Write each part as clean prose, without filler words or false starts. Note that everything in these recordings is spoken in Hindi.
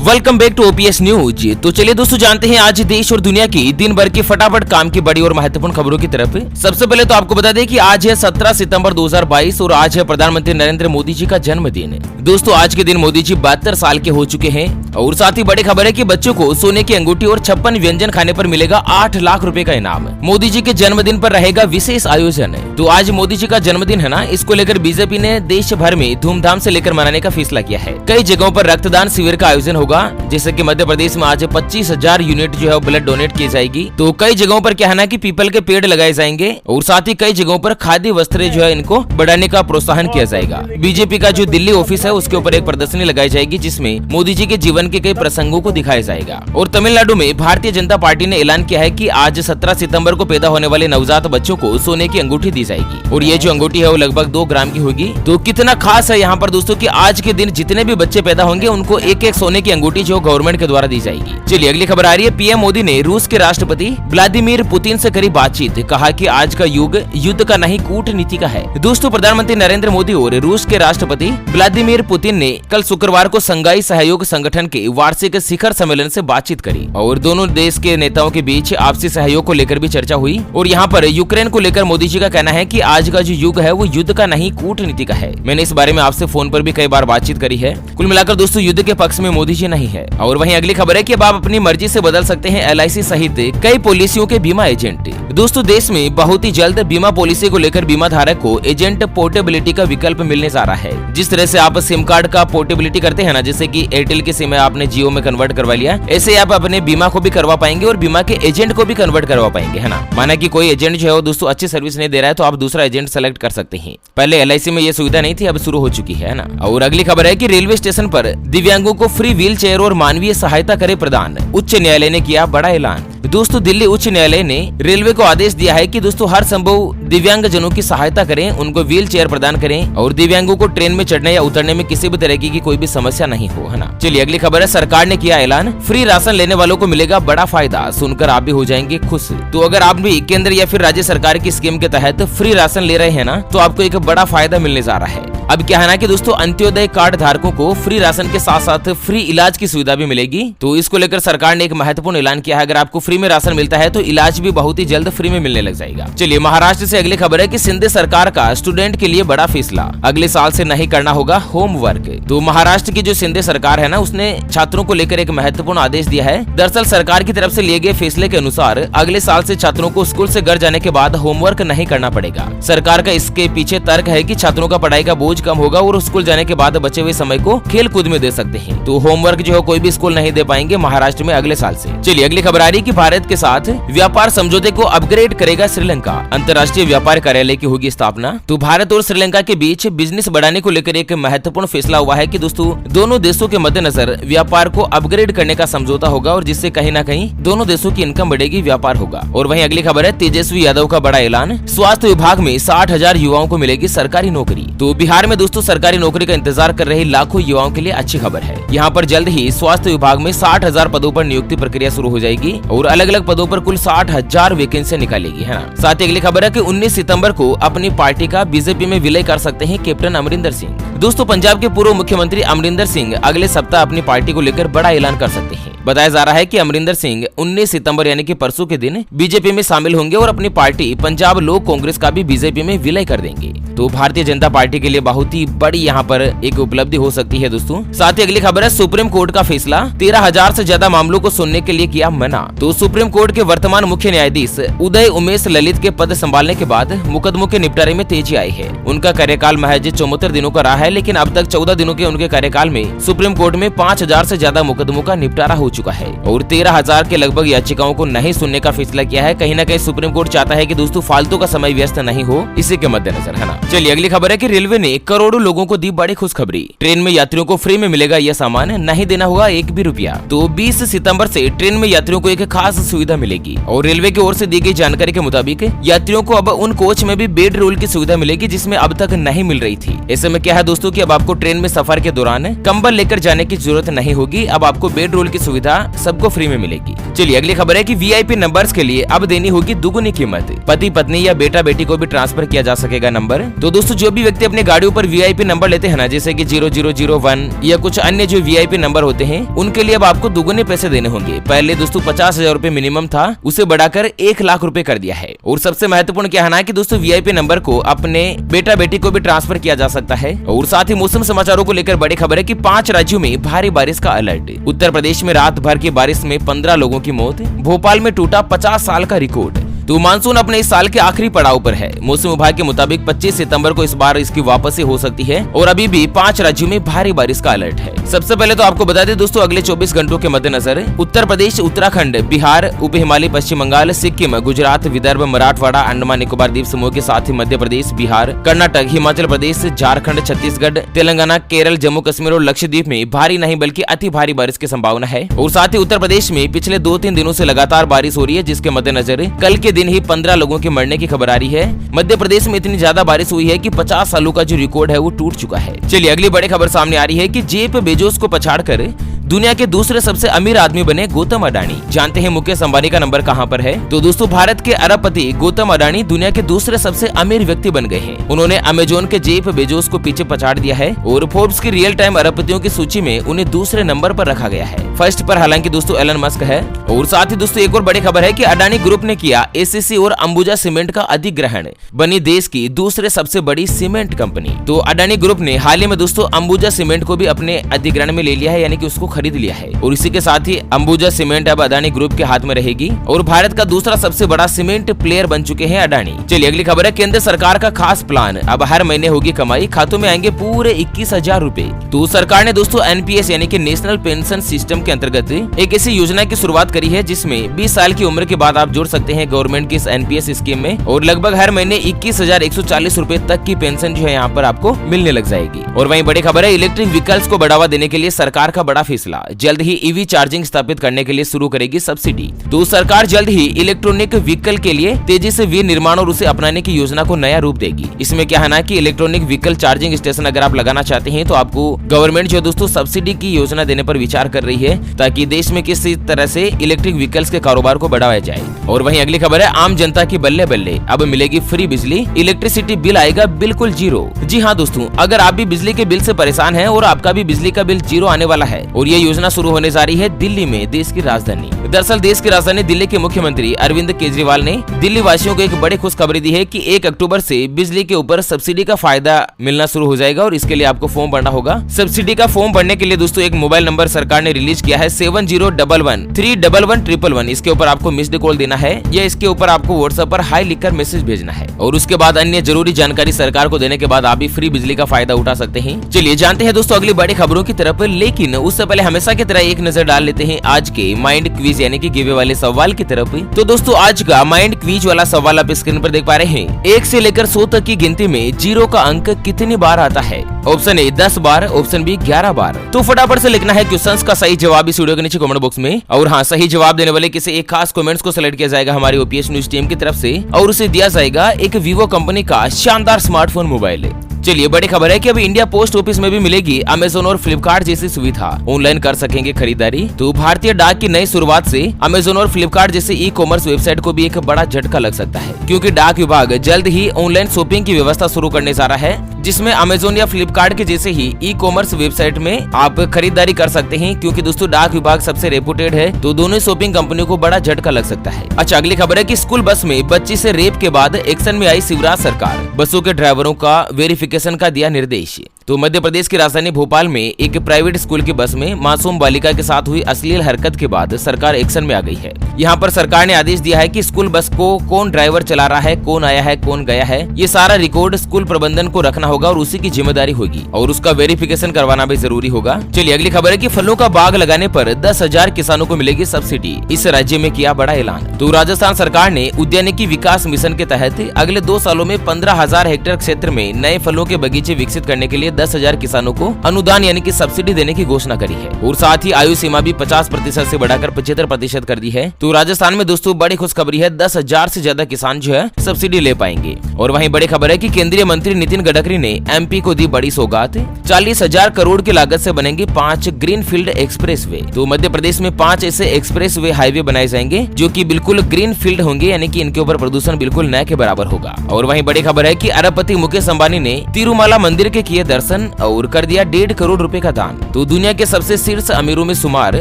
Welcome back to OPS news. तो चलिए दोस्तों जानते हैं आज देश और दुनिया की दिन भर की फटाफट काम की बड़ी और महत्वपूर्ण खबरों की तरफ। सबसे पहले तो आपको बता दें कि आज है 17 सितंबर 2022 और आज है प्रधानमंत्री नरेंद्र मोदी जी का जन्मदिन। दोस्तों आज के दिन मोदी जी 72 साल के हो चुके हैं और साथ ही बड़ी खबर है कि बच्चों को सोने की अंगूठी और 56 व्यंजन खाने पर मिलेगा 8 लाख रुपए का इनाम। मोदी जी के जन्मदिन पर रहेगा विशेष आयोजन। तो आज मोदी जी का जन्मदिन है ना, इसको लेकर बीजेपी ने देश भर में धूमधाम से लेकर मनाने का फैसला किया है। कई जगहों पर रक्तदान शिविर का आयोजन होगा, जैसे कि मध्य प्रदेश में आज 25,000 यूनिट जो है ब्लड डोनेट की जाएगी। तो कई जगहों पर क्या है ना कि पीपल के पेड़ लगाए जाएंगे और साथ ही कई जगहों पर खाद्य वस्त्र जो है इनको बढ़ाने का प्रोत्साहन किया जाएगा। बीजेपी का जो दिल्ली ऑफिस है उसके ऊपर एक प्रदर्शनी लगाई जाएगी जिसमें मोदी जी के जीवन के कई प्रसंगों को दिखाया जाएगा। और तमिलनाडु में भारतीय जनता पार्टी ने ऐलान किया है कि आज 17 सितंबर को पैदा होने वाले नवजात बच्चों को सोने की अंगूठी दी जाएगी और ये जो अंगूठी है वो लगभग 2 ग्राम की होगी। तो कितना खास है यहाँ पर दोस्तों कि आज के दिन जितने भी बच्चे पैदा होंगे उनको एक एक सोने की अंगूठी जो गवर्नमेंट के द्वारा दी जाएगी। चलिए अगली खबर आ रही है। पीएम मोदी ने रूस के राष्ट्रपति व्लादिमीर पुतिन से करी बातचीत, कहा कि आज का युग युद्ध का नहीं कूटनीति का है। दोस्तों प्रधानमंत्री नरेंद्र मोदी और रूस के राष्ट्रपति व्लादिमीर पुतिन ने कल शुक्रवार को संघाई सहयोग संगठन के वार्षिक शिखर सम्मेलन से बातचीत करी और दोनों देश के नेताओं के बीच आपसी सहयोग को लेकर भी चर्चा हुई। और यहाँ पर यूक्रेन को लेकर मोदी जी का कहना है कि आज का जो युग है वो युद्ध का नहीं कूटनीति का है। मैंने इस बारे में आपसे फोन पर भी कई बार बातचीत करी है। कुल मिलाकर दोस्तों युद्ध के पक्ष में मोदी जी नहीं है। और वहीं अगली खबर है कि अब आप अपनी मर्जी से बदल सकते हैं एलआईसी सहित कई पॉलिसियों के बीमा एजेंट। दोस्तों देश में बहुत ही जल्द बीमा पॉलिसी को लेकर बीमा धारक को एजेंट पोर्टेबिलिटी का विकल्प मिलने जा रहा है। जिस तरह से आप सिम कार्ड का पोर्टेबिलिटी करते हैं ना, जैसे कि एयरटेल की सिम है आपने जियो में कन्वर्ट करवा लिया, ऐसे आप अपने बीमा को भी करवा पाएंगे और बीमा के एजेंट को भी कन्वर्ट करवा पाएंगे, है ना। माना कि कोई एजेंट जो है वो दोस्तों अच्छी सर्विस नहीं दे रहा है तो आप दूसरा एजेंट सेलेक्ट कर सकते हैं। पहले एलआईसी में ये सुविधा नहीं थी, अब शुरू हो चुकी है ना। और अगली खबर है कि रेलवे स्टेशन पर दिव्यांगों को फ्री व्हील चेयर और मानवीय सहायता करे प्रदान, उच्च न्यायालय ने किया बड़ा ऐलान। दोस्तों दिल्ली उच्च न्यायालय ने रेलवे को आदेश दिया है कि दोस्तों हर संभव दिव्यांग जनों की सहायता करें, उनको व्हील चेयर प्रदान करें और दिव्यांगों को ट्रेन में चढ़ने या उतरने में किसी भी तरह की कोई भी समस्या नहीं हो, है ना। चलिए अगली खबर है। सरकार ने किया ऐलान, फ्री राशन लेने वालों को मिलेगा बड़ा फायदा, सुनकर आप भी हो जाएंगे खुश। तो अगर आप भी केंद्र या फिर राज्य सरकार की स्कीम के तहत फ्री राशन ले रहे हैं ना, तो आपको एक बड़ा फायदा मिलने जा रहा है। अब क्या है ना कि दोस्तों अंत्योदय कार्ड धारकों को फ्री राशन के साथ साथ फ्री इलाज की सुविधा भी मिलेगी। तो इसको लेकर सरकार ने एक महत्वपूर्ण ऐलान किया है। अगर आपको फ्री में राशन मिलता है तो इलाज भी बहुत ही जल्द फ्री में मिलने लग जाएगा। चलिए महाराष्ट्र से अगली खबर है कि शिंदे सरकार का स्टूडेंट के लिए बड़ा फैसला, अगले साल से नहीं करना होगा होमवर्क। तो महाराष्ट्र की जो शिंदे सरकार है ना, उसने छात्रों को लेकर एक महत्वपूर्ण आदेश दिया है। दरअसल सरकार की तरफ से लिए गए फैसले के अनुसार अगले साल से छात्रों को स्कूल से घर जाने के बाद होमवर्क नहीं करना पड़ेगा। सरकार का इसके पीछे तर्क है कि छात्रों का पढ़ाई का बोझ कम होगा और स्कूल जाने के बाद बचे हुए समय को खेल कूद में दे सकते हैं। तो होमवर्क जो है कोई भी स्कूल नहीं दे पाएंगे महाराष्ट्र में अगले साल से। चलिए अगली खबर आ रही है कि भारत के साथ व्यापार समझौते को अपग्रेड करेगा श्रीलंका, अंतर्राष्ट्रीय व्यापार कार्यालय की होगी स्थापना। तो भारत और श्रीलंका के बीच बिजनेस बढ़ाने को लेकर एक महत्वपूर्ण फैसला हुआ है कि दोस्तों दोनों देशों के मद्देनजर व्यापार को अपग्रेड करने का समझौता होगा और जिससे कहीं ना कहीं दोनों देशों की इनकम बढ़ेगी, व्यापार होगा। और वहीं अगली खबर है तेजस्वी यादव का बड़ा ऐलान, स्वास्थ्य विभाग में 60,000 युवाओं को मिलेगी सरकारी नौकरी। तो बिहार में दोस्तों सरकारी नौकरी का इंतजार कर रहे लाखों युवाओं के लिए अच्छी खबर है। यहाँ पर जल्द ही स्वास्थ्य विभाग में 60,000 पदों पर नियुक्ति प्रक्रिया शुरू हो जाएगी और अलग अलग पदों पर कुल 60,000 वैकेंसी निकालेगी, है ना। साथ ही अगली खबर है कि 19 सितंबर को अपनी पार्टी का बीजेपी में विलय कर सकते हैं कैप्टन अमरिंदर सिंह। दोस्तों पंजाब के पूर्व मुख्यमंत्री अमरिंदर सिंह अगले सप्ताह अपनी पार्टी को लेकर बड़ा ऐलान कर सकते हैं। बताया जा रहा है कि अमरिंदर सिंह 19 सितंबर यानी कि परसों के दिन बीजेपी में शामिल होंगे और अपनी पार्टी पंजाब लोक कांग्रेस का भी बीजेपी में विलय कर देंगे। तो भारतीय जनता पार्टी के लिए बहुत ही बड़ी यहाँ पर एक उपलब्धि हो सकती है दोस्तों। साथ ही अगली खबर है सुप्रीम कोर्ट का फैसला, 13,000 से ज्यादा मामलों को सुनने के लिए किया मना। तो सुप्रीम कोर्ट के वर्तमान मुख्य न्यायाधीश उदय उमेश ललित के पद संभालने के बाद मुकदमों के निपटारे में तेजी आई है। उनका कार्यकाल महज 74 दिनों का रहा है, लेकिन अब तक 14 दिनों के उनके कार्यकाल में सुप्रीम कोर्ट में 5,000 से ज्यादा मुकदमों का निपटारा हो चुका है और 13,000 के लगभग याचिकाओं को नहीं सुनने का फैसला किया है। कहीं ना कहीं सुप्रीम कोर्ट चाहता है कि दोस्तों फालतू का समय व्यस्त नहीं हो, इसी के मद्देनजर, है ना। चलिए अगली खबर है कि रेलवे ने करोड़ों लोगों को दी बड़ी खुशखबरी, ट्रेन में यात्रियों को फ्री में मिलेगा यह सामान, नहीं देना होगा एक भी रुपया। तो 20 सितंबर से ट्रेन में यात्रियों को एक खास सुविधा मिलेगी और रेलवे की ओर से दी गई जानकारी के मुताबिक यात्रियों को अब उन कोच में भी बेड रोल की सुविधा मिलेगी जिसमें अब तक नहीं मिल रही थी। ऐसे में क्या है दोस्तों दोस्तों कि अब आपको ट्रेन में सफर के दौरान कंबल लेकर जाने की जरूरत नहीं होगी। अब आपको बेड रोल की सुविधा सबको फ्री में मिलेगी। चलिए अगली खबर है कि वीआईपी नंबर्स के लिए अब देनी होगी दुगुनी कीमत। पति पत्नी या बेटा बेटी को भी ट्रांसफर किया जा सकेगा नंबर। तो दोस्तों जो भी व्यक्ति अपने गाड़ियों पर वीआईपी नंबर लेते हैं ना, जैसे कि 0001 या कुछ अन्य जो वीआईपी नंबर होते हैं, उनके लिए अब आपको दुगुने पैसे देने होंगे। पहले दोस्तों 50,000 रूपए मिनिमम था, उसे बढ़ाकर 1 लाख रूपए कर दिया है। और सबसे महत्वपूर्ण क्या है ना कि दोस्तों वीआईपी नंबर को अपने बेटा बेटी को भी ट्रांसफर किया जा सकता है। और साथ ही मौसम समाचारों को लेकर बड़ी खबर है कि 5 राज्यों में भारी बारिश का अलर्ट। उत्तर प्रदेश में रात भर की बारिश में 15 लोगों की मौत। भोपाल में टूटा 50 साल का रिकॉर्ड। तो मानसून अपने इस साल के आखिरी पड़ाव पर है। मौसम विभाग के मुताबिक 25 सितंबर को इस बार इसकी वापसी हो सकती है और अभी भी 5 राज्यों में भारी बारिश का अलर्ट है। सबसे पहले तो आपको बता दें दोस्तों, अगले 24 घंटों के मद्देनजर उत्तर प्रदेश, उत्तराखंड, बिहार, उप हिमालय, पश्चिम बंगाल, सिक्किम, गुजरात, विदर्भ, मराठवाड़ा, अंडमान निकोबार द्वीप समूह के साथ ही मध्य प्रदेश, बिहार, कर्नाटक, हिमाचल प्रदेश, झारखंड, छत्तीसगढ़, तेलंगाना, केरल, जम्मू कश्मीर और लक्षद्वीप में भारी नहीं बल्कि अति भारी बारिश की संभावना है। और साथ ही उत्तर प्रदेश में पिछले 2-3 दिनों से लगातार बारिश हो रही है, जिसके मद्देनजर कल के दिन ही 15 लोगों के मरने की खबर आ रही है। मध्य प्रदेश में इतनी ज्यादा बारिश हुई है कि 50 सालों का जो रिकॉर्ड है वो टूट चुका है। चलिए अगली बड़ी खबर सामने आ रही है कि जेफ बेजोस को पछाड़कर दुनिया के दूसरे सबसे अमीर आदमी बने गौतम अडानी। जानते हैं मुकेश अंबानी का नंबर कहां पर है? तो दोस्तों भारत के अरबपति गौतम अडानी दुनिया के दूसरे सबसे अमीर व्यक्ति बन गए हैं। उन्होंने अमेजोन के जेफ बेजोस को पीछे पछाड़ दिया है और फोर्ब्स की रियल टाइम अरबपतियों की सूची में उन्हें दूसरे नंबर पर रखा गया है। फर्स्ट पर हालांकि दोस्तों एलन मस्क है। और साथ ही दोस्तों एक और बड़ी खबर है कि अडानी ग्रुप ने किया एसीसी और अंबुजा सीमेंट का अधिग्रहण, बनी देश की दूसरे सबसे बड़ी सीमेंट कंपनी। तो अडानी ग्रुप ने हाल ही में दोस्तों अंबुजा सीमेंट को भी अपने अधिग्रहण में ले लिया है, यानी कि उसको खरीद लिया है। और इसी के साथ ही अंबुजा सीमेंट अब अडानी ग्रुप के हाथ में रहेगी और भारत का दूसरा सबसे बड़ा सीमेंट प्लेयर बन चुके हैं अडानी। चलिए अगली खबर है केंद्र सरकार का खास प्लान, अब हर महीने होगी कमाई, खातों में आएंगे पूरे 21,000 रूपए। तो सरकार ने दोस्तों एनपीएस यानी कि नेशनल पेंशन सिस्टम के अंतर्गत एक ऐसी योजना की शुरुआत करी है जिसमें 20 साल की उम्र के बाद आप जुड़ सकते हैं गवर्नमेंट की इस एनपीएस स्कीम में और लगभग हर महीने 21,140 रूपए तक की पेंशन जो है यहाँ पर आपको मिलने लग जाएगी। और वहीं बड़ी खबर है इलेक्ट्रिक व्हीकल्स को बढ़ावा देने के लिए सरकार का बड़ा फैसला, जल्द ही ईवी चार्जिंग स्थापित करने के लिए शुरू करेगी सब्सिडी। तो सरकार जल्द ही इलेक्ट्रॉनिक व्हीकल के लिए तेजी से विनिर्माण और उसे अपनाने की योजना को नया रूप देगी। इसमें क्या है ना कि इलेक्ट्रॉनिक व्हीकल चार्जिंग स्टेशन अगर आप लगाना चाहते हैं तो आपको गवर्नमेंट जो दोस्तों सब्सिडी की योजना देने पर विचार कर रही है ताकि देश में किसी तरह से इलेक्ट्रिक व्हीकल्स के कारोबार को बढ़ाया जाए। और वहीं अगली खबर है आम जनता की बल्ले बल्ले, अब मिलेगी फ्री बिजली, इलेक्ट्रिसिटी बिल आएगा बिल्कुल जीरो। जी हाँ दोस्तों, अगर आप भी बिजली के बिल से परेशान हैं और आपका भी बिजली का बिल जीरो आने वाला है और ये योजना शुरू होने जा रही है दिल्ली में, देश की राजधानी। दरअसल देश की राजधानी दिल्ली के मुख्यमंत्री अरविंद केजरीवाल ने दिल्ली वासियों को एक बड़ी खुशखबरी दी है कि 1 अक्टूबर से बिजली के ऊपर सब्सिडी का फायदा मिलना शुरू हो जाएगा और इसके लिए आपको फॉर्म भरना होगा। सब्सिडी का फॉर्म भरने के लिए दोस्तों एक मोबाइल नंबर सरकार ने रिलीज किया है 7011311111। इसके ऊपर आपको मिस्ड कॉल देना है या इसके ऊपर आपको व्हाट्सएप पर हाई लिखकर मैसेज भेजना है और उसके बाद अन्य जरूरी जानकारी सरकार को देने के बाद आप भी फ्री बिजली का फायदा उठा सकते हैं। चलिए जानते हैं दोस्तों अगली बड़ी खबरों की तरफ, लेकिन उससे पहले हमेशा की तरह एक नजर डाल लेते हैं आज के माइंड क्विज यानी कि गिवे वाले सवाल की तरफ। तो दोस्तों आज का माइंड क्विज वाला सवाल आप स्क्रीन पर देख पा रहे हैं। 1 से लेकर 100 तक की गिनती में 0 का अंक कितनी बार आता है? ऑप्शन ए 10 बार, ऑप्शन बी 11 बार। तो फटाफट से लिखना है क्वेश्चंस का सही जवाब इस वीडियो के नीचे कमेंट बॉक्स में। और हाँ, सही जवाब देने वाले किसी एक खास कमेंट्स को सिलेक्ट किया जाएगा हमारी ओपीएस न्यूज टीम की तरफ से और उसे दिया जाएगा एक वीवो कंपनी का शानदार स्मार्टफोन मोबाइल। चलिए बड़ी खबर है कि अब इंडिया पोस्ट ऑफिस में भी मिलेगी अमेजोन और फ्लिपकार्ट जैसी सुविधा, ऑनलाइन कर सकेंगे खरीदारी। तो भारतीय डाक की नई शुरुआत से अमेजोन और फ्लिपकार्ट जैसे ई कॉमर्स वेबसाइट को भी एक बड़ा झटका लग सकता है, क्योंकि डाक विभाग जल्द ही ऑनलाइन शॉपिंग की व्यवस्था शुरू करने जा रहा है, जिसमें अमेजोन या फ्लिपकार्ट के जैसे ही ई कॉमर्स वेबसाइट में आप खरीदारी कर सकते हैं। क्योंकि दोस्तों डाक विभाग सबसे रेपुटेड है, तो दोनों शॉपिंग कंपनियों को बड़ा झटका लग सकता है। अच्छा, अगली खबर है कि स्कूल बस में बच्ची से रेप के बाद एक्शन में आई शिवराज सरकार, बसों के ड्राइवरों का वेरिफिकेशन का दिया निर्देश। तो मध्य प्रदेश की राजधानी भोपाल में एक प्राइवेट स्कूल की बस में मासूम बालिका के साथ हुई अश्लील हरकत के बाद सरकार एक्शन में आ गई है। यहाँ पर सरकार ने आदेश दिया है कि स्कूल बस को कौन ड्राइवर चला रहा है, कौन आया है, कौन गया है, ये सारा रिकॉर्ड स्कूल प्रबंधन को रखना होगा और उसी की जिम्मेदारी होगी और उसका वेरिफिकेशन करवाना भी जरूरी होगा। चलिए अगली खबर है कि फलों का बाग लगाने पर 10,000 किसानों को मिलेगी सब्सिडी, इस राज्य में किया बड़ा ऐलान। तो राजस्थान सरकार ने उद्यानिकी विकास मिशन के तहत अगले 2 सालों में 15,000 हेक्टेयर क्षेत्र में नए फलों के बगीचे विकसित करने के लिए 10,000 किसानों को अनुदान यानी कि सब्सिडी देने की घोषणा करी है और साथ ही आयु सीमा भी 50% से बढ़ाकर 75% कर दी है। तो राजस्थान में दोस्तों बड़ी खुशखबरी है, 10,000 से ज्यादा किसान जो है सब्सिडी ले पाएंगे। और वहीं बड़ी खबर है कि केंद्रीय मंत्री नितिन गडकरी ने एमपी को दी बड़ी सौगात, 40,000 करोड़ की लागत से बनेंगे 5 ग्रीनफील्ड एक्सप्रेसवे। तो मध्य प्रदेश में 5 ऐसे एक्सप्रेसवे हाईवे बनाए जाएंगे जो कि बिल्कुल ग्रीन फील्ड होंगे, यानी कि इनके ऊपर प्रदूषण बिल्कुल न के बराबर होगा। और वहीं बड़ी खबर है कि अरबपति मुकेश अंबानी ने तिरुमाला मंदिर के किए दर्शन और कर दिया 1.5 करोड़ रुपए का दान। तो दुनिया के सबसे शीर्ष अमीरों में शुमार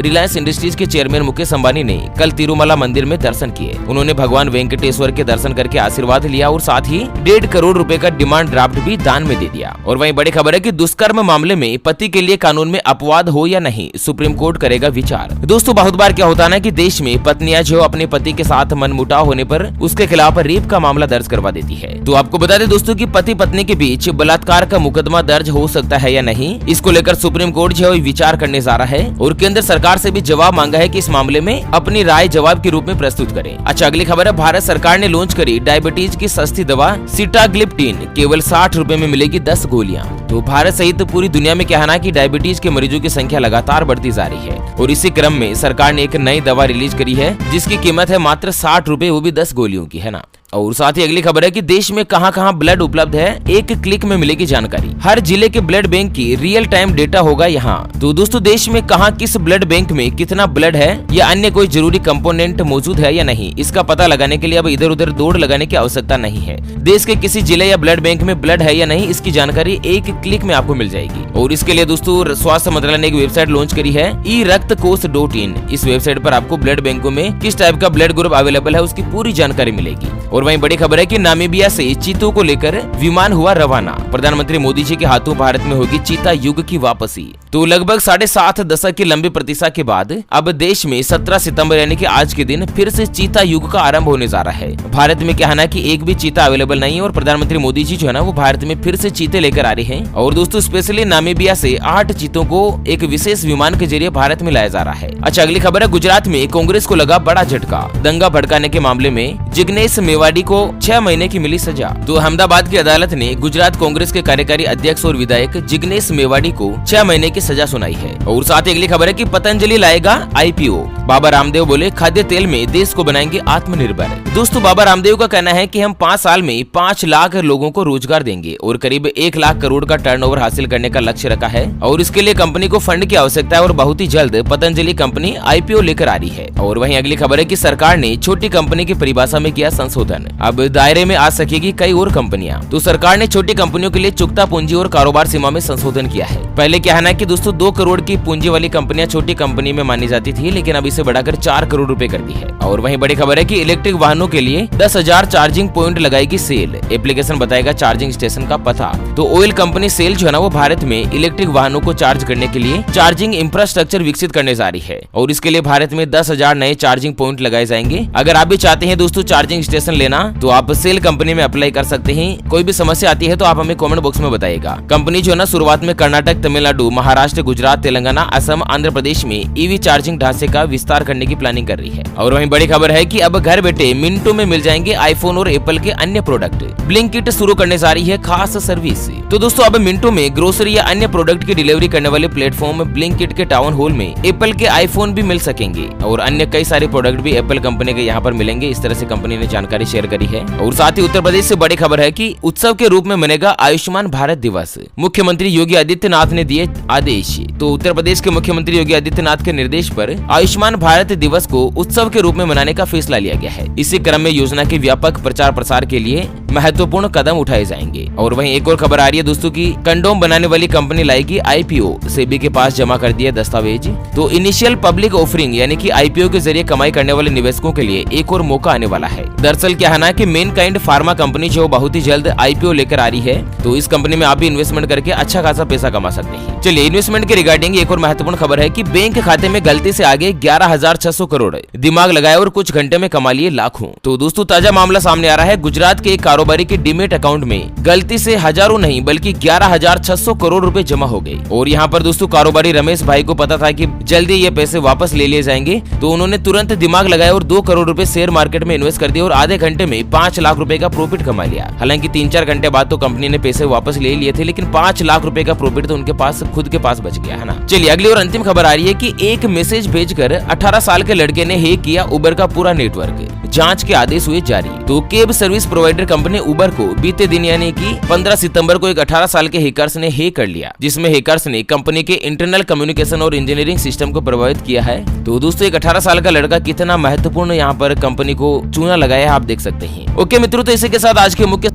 रिलायंस इंडस्ट्रीज के चेयरमैन मुकेश अंबानी ने कल तिरुमाला मंदिर में दर्शन किए। उन्होंने भगवान वेंकटेश्वर के दर्शन करके आशीर्वाद लिया और साथ ही 1.5 करोड़ रुपए का डिमांड ड्राफ्ट भी दान में दे दिया। और वहीं बड़ी खबर है कि दुष्कर्म मामले में पति के लिए कानून में अपवाद हो या नहीं, सुप्रीम कोर्ट करेगा विचार। दोस्तों बहुत बार क्या होता है ना कि देश में पत्नियां जो अपने पति के साथ मनमुटाव होने पर उसके खिलाफ रेप का मामला दर्ज करवा देती है। तो आपको बता दें दोस्तों कि पति पत्नी के बीच बलात्कार का मुकदमा दर्ज हो सकता है या नहीं, इसको लेकर सुप्रीम कोर्ट जो है विचार करने जा रहा है और केंद्र सरकार से भी जवाब मांगा है कि इस मामले में अपनी राय जवाब के रूप में प्रस्तुत करें। अच्छा अगली खबर है, भारत सरकार ने लॉन्च करी डायबिटीज की सस्ती दवा सिटाग्लिप्टिन, केवल 60 रुपए में मिलेगी 10 गोलियां। तो भारत सहित पूरी दुनिया में क्या है ना कि डायबिटीज के मरीजों की संख्या लगातार बढ़ती जा रही है और इसी क्रम में सरकार ने एक नई दवा रिलीज करी है जिसकी कीमत है मात्र 60 रुपए, वो भी 10 गोलियों की है ना। और साथ ही अगली खबर है कि देश में कहां-कहां ब्लड उपलब्ध है, एक क्लिक में मिलेगी जानकारी। हर जिले के ब्लड बैंक की रियल टाइम डेटा होगा यहाँ। तो दोस्तों देश में कहां किस ब्लड बैंक में कितना ब्लड है या अन्य कोई जरूरी कंपोनेंट मौजूद है या नहीं, इसका पता लगाने के लिए अब इधर उधर दौड़ लगाने की आवश्यकता नहीं है। देश के किसी जिले या ब्लड बैंक में ब्लड है या नहीं, इसकी जानकारी एक क्लिक में आपको मिल जाएगी। और इसके लिए दोस्तों स्वास्थ्य मंत्रालय ने एक वेबसाइट लॉन्च करी है e-रक्तकोष.in। इस वेबसाइट पर आपको ब्लड बैंकों में किस टाइप का ब्लड ग्रुप अवेलेबल है उसकी पूरी जानकारी मिलेगी। और वहीं बड़ी खबर है कि नामीबिया से चीतों को लेकर विमान हुआ रवाना। प्रधानमंत्री मोदी जी के हाथों भारत में होगी चीता युग की वापसी। तो लगभग 7.5 दशक की लंबी प्रतीक्षा के बाद अब देश में 17 सितंबर यानी कि आज के दिन फिर से चीता युग का आरंभ होने जा रहा है। भारत में क्या है ना कि एक भी चीता अवेलेबल नहीं है और प्रधानमंत्री मोदी जी जो है ना वो भारत में फिर से चीते लेकर आ रहे हैं। और दोस्तों स्पेशली नामीबिया से 8 चीतों को एक विशेष विमान के जरिए भारत में लाया जा रहा है। अच्छा अगली खबर है, गुजरात में कांग्रेस को लगा बड़ा झटका। दंगा भड़काने के मामले में जिग्नेश मेवाड़ी को 6 महीने की मिली सजा। तो अहमदाबाद की अदालत ने गुजरात कांग्रेस के कार्यकारी अध्यक्ष और विधायक जिग्नेश मेवाड़ी को 6 महीने की सजा सुनाई है। और साथ ही अगली खबर है कि पतंजलि लाएगा IPO। बाबा रामदेव बोले खाद्य तेल में देश को बनाएंगे आत्मनिर्भर। दोस्तों बाबा रामदेव का कहना है कि हम 5 साल में 5 लाख लोगों को रोजगार देंगे और करीब 1 लाख करोड़ का टर्नओवर हासिल करने का लक्ष्य रखा है और इसके लिए कंपनी को फंड की आवश्यकता है और बहुत ही जल्द पतंजलि कंपनी IPO लेकर आ रही है। और वहीं अगली खबर है कि सरकार ने छोटी कंपनी की परिभाषा में किया संशोधन, अब दायरे में आ सकेगी कई और कंपनियां। तो सरकार ने छोटी कंपनियों के लिए चुकता पूंजी और कारोबार सीमा में संशोधन किया है। पहले क्या है ना कि दोस्तों 2 करोड़ की पूंजी वाली कंपनियां छोटी कंपनी में मानी जाती थी, लेकिन अब इसे बढ़ाकर 4 करोड़ रुपए कर दी है। और वहीं बड़ी खबर है कि इलेक्ट्रिक वाहनों के लिए 10,000 चार्जिंग पॉइंट लगाएगी सेल। एप्लीकेशन बताएगा चार्जिंग स्टेशन का पता। तो ऑयल कंपनी सेल जो है ना वो भारत में इलेक्ट्रिक वाहनों को चार्ज करने के लिए चार्जिंग इंफ्रास्ट्रक्चर विकसित करने जा रही है और इसके लिए भारत में 10,000 नए चार्जिंग पॉइंट लगाए जाएंगे। अगर आप भी चाहते हैं दोस्तों चार्जिंग स्टेशन लेना तो आप सेल कंपनी में अप्लाई कर सकते हैं। कोई भी समस्या आती है तो आप हमें कमेंट बॉक्स में बताइएगा। कंपनी जो है ना शुरुआत में कर्नाटक, तमिलनाडु, महाराष्ट्र, गुजरात, तेलंगाना, असम, आंध्र प्रदेश में ईवी चार्जिंग ढांचे का विस्तार करने की प्लानिंग कर रही है। और वहीं बड़ी खबर है कि अब घर बैठे मिनटों में मिल जाएंगे आईफोन और एप्पल के अन्य प्रोडक्ट। ब्लिंकिट शुरू करने जा रही है खास सर्विस। तो दोस्तों अब मिनटों में ग्रोसरी या अन्य प्रोडक्ट की डिलीवरी करने वाले प्लेटफॉर्म ब्लिंकिट के टाउन हॉल में एप्पल के आईफोन भी मिल सकेंगे और अन्य कई सारे प्रोडक्ट भी एप्पल कंपनी के यहाँ पर मिलेंगे। इस तरह से कंपनी ने जानकारी शेयर करी है। और साथ ही उत्तर प्रदेश से बड़ी खबर है कि उत्सव के रूप में मनेगा आयुष्मान भारत दिवस। मुख्यमंत्री योगी आदित्यनाथ ने दिए आदेश। तो उत्तर प्रदेश के मुख्यमंत्री योगी आदित्यनाथ के निर्देश पर आयुष्मान भारत दिवस को उत्सव के रूप में मनाने का फैसला लिया गया है। इसी क्रम में योजना के व्यापक प्रचार प्रसार के लिए महत्वपूर्ण कदम उठाए जाएंगे। और वहीं एक और खबर आ रही है दोस्तों की कंडोम बनाने वाली कंपनी लाएगी IPO। सेबी के पास जमा कर दिए दस्तावेज। तो इनिशियल पब्लिक ऑफरिंग यानी कि IPO के जरिए कमाई करने वाले निवेशकों के लिए एक और मौका आने वाला है। दरअसल क्या है ना कि मैनकाइंड फार्मा कंपनी जो बहुत ही जल्द IPO लेकर आ रही है, तो इस कंपनी में आप भी इन्वेस्टमेंट करके अच्छा खासा पैसा कमा सकते हैं। चलिए इन्वेस्टमेंट के रिगार्डिंग एक और महत्वपूर्ण खबर है कि बैंक खाते में गलती से आगे 11,600 करोड़ दिमाग लगाए और कुछ घंटे में कमा लिए लाखों। तो दोस्तों ताजा मामला सामने आ रहा है। गुजरात के एक कारोबारी के डीमेट अकाउंट में गलती से हजारों नहीं बल्कि 11,600 करोड़ रुपए जमा हो गए। और यहाँ पर दोस्तों कारोबारी रमेश भाई को पता था कि जल्दी ये पैसे वापस ले लिए जाएंगे, तो उन्होंने तुरंत दिमाग लगाया और 2 करोड़ रुपए शेयर मार्केट में इन्वेस्ट कर दिए और आधे घंटे में 5 लाख रुपए का प्रॉफिट कमा लिया। हालांकि 3-4 घंटे बाद तो कंपनी ने पैसे वापस ले लिए थे, लेकिन 5 लाख रुपए का प्रॉफिट तो उनके पास खुद के पास बच गया है ना। चलिए अगली और अंतिम खबर आ रही है कि एक मैसेज भेजकर 18 साल के लड़के ने हैक किया उबर का पूरा नेटवर्क, जांच के आदेश हुए जारी। तो कैब सर्विस प्रोवाइडर कंपनी उबर को बीते दिन यानी कि 15 सितंबर को एक 18 साल के हैकर्स ने हैक कर लिया, जिसमें हैकर्स ने कंपनी के इंटरनल कम्युनिकेशन और इंजीनियरिंग सिस्टम को प्रभावित किया है। तो दोस्तों एक 18 साल का लड़का कितना महत्वपूर्ण यहाँ पर कंपनी को चूना लगाया है आप देख सकते हैं। ओके मित्रों, तो इसी के साथ आज के मुख्य